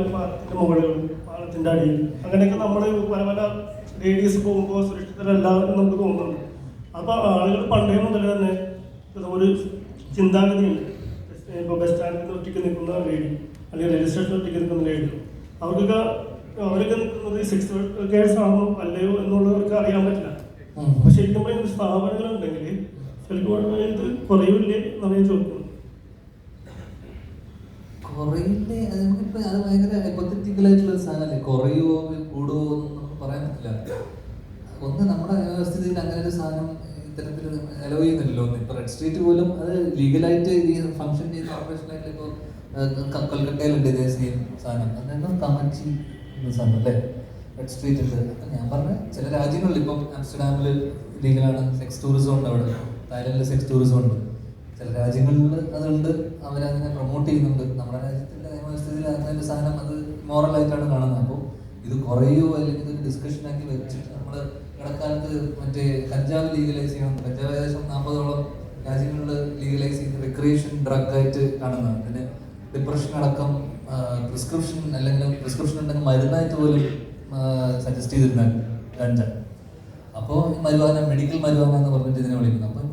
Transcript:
പാലത്തിന്റെ മുകളിൽ, പാലത്തിന്റെ അടിയിൽ, അങ്ങനെയൊക്കെ നമ്മൾ പല പല റേഡിയസ് പോകുമ്പോൾ സുരക്ഷിതരല്ല എന്ന് നമുക്ക് തോന്നുന്നുണ്ട്. അപ്പൊ ആളുകൾ പണ്ടേ മുതൽ തന്നെ ഒരു ചിന്താഗതിയുണ്ട്. ഇപ്പോൾ ബസ് സ്റ്റാൻഡിൽ ഒറ്റയ്ക്ക് നിൽക്കുന്ന ലേഡി അല്ലെങ്കിൽ റെയിൽവേ സ്റ്റേഷനിൽ ഒറ്റയ്ക്ക് നിൽക്കുന്ന ലേഡി, അവരൊക്കെ നിൽക്കുന്നത് സെക്സ് കേസ് ആണോ അല്ലയോ എന്നുള്ളവർക്ക് അറിയാൻ പറ്റില്ല. പക്ഷെ ശരിക്കും പറയുന്ന സ്ഥാപനങ്ങളുണ്ടെങ്കിൽ ചിലപ്പോൾ ഇത് കുറയില്ലേ എന്നാണ് ഞാൻ ചോദിക്കുന്നത്. കുറയില്ലേ, അത് നമുക്കിപ്പോൾ അത് ഭയങ്കര ഹൈപ്പോത്തറ്റിക്കലായിട്ടുള്ള സാധനമല്ലേ. കുറയുമോ കൂടുമോ എന്ന് നമുക്ക് പറയാൻ പറ്റില്ല. ഒന്ന് നമ്മുടെ വ്യവസ്ഥിതിയിൽ അങ്ങനെ ഒരു സാധനം ഇത്തരത്തിൽ അലോ ചെയ്യുന്നില്ലല്ലോ. ഇപ്പോൾ റെഡ് സ്ട്രീറ്റ് പോലും അത് ലീഗലായിട്ട് ഈ ഫംഗ്ഷൻ ചെയ്യുന്ന ഓപ്പറേഷനായിട്ട് ഇപ്പോൾ കൊൽക്കത്തയിലുണ്ട് ഇതേ സെയിം സാധനം. അതായത് കമച്ചി എന്ന സാധനം അല്ലേ, റെഡ് സ്ട്രീറ്റ് ഉണ്ട്. അപ്പം ഞാൻ പറഞ്ഞ ചില രാജ്യങ്ങളിൽ ഇപ്പം ആംസ്റ്റർഡാമിൽ ലീഗലാണ്, സെക്സ് ടൂറിസം ഉണ്ട് അവിടെ, തായ്ലൻഡിൽ സെക്സ് ടൂറിസം ഉണ്ട്. ചില രാജ്യങ്ങളിൽ അതുണ്ട്, അവരതിനെ പ്രൊമോട്ട് ചെയ്യുന്നുണ്ട്. നമ്മുടെ രാജ്യത്തിൻ്റെ നിയമവ്യവസ്ഥയിൽ അങ്ങനെ ഒരു സാധനം അത് മോറലായിട്ടാണ് കാണുന്നത്. അപ്പോൾ ഇത് കുറയുമോ അല്ലെങ്കിൽ ഇതൊരു ഡിസ്കഷനാക്കി വെച്ചിട്ട് നമ്മൾ ഇടക്കാലത്ത് മറ്റേ കഞ്ചാവ് ലീഗലൈസ് ചെയ്യണം. കഞ്ചാവ് ഏകദേശം 40ഓളം രാജ്യങ്ങളിൽ ലീഗലൈസ് ചെയ്ത് റിക്രിയേഷൻ ഡ്രഗ് ആയിട്ട് കാണുന്നതാണ്. പിന്നെ ഡിപ്രഷൻ അടക്കം പ്രിസ്ക്രിപ്ഷൻ അല്ലെങ്കിൽ പ്രിസ്ക്രിപ്ഷൻ ഉണ്ടെങ്കിൽ മരുന്നായിട്ട് പോലും സജസ്റ്റ് ചെയ്തിരുന്ന ഗഞ്ച. അപ്പോൾ മരുവാന, മെഡിക്കൽ മരുവാന എന്ന് പറഞ്ഞിട്ട് ഇതിനെ വിളിക്കുന്നു. അപ്പോൾ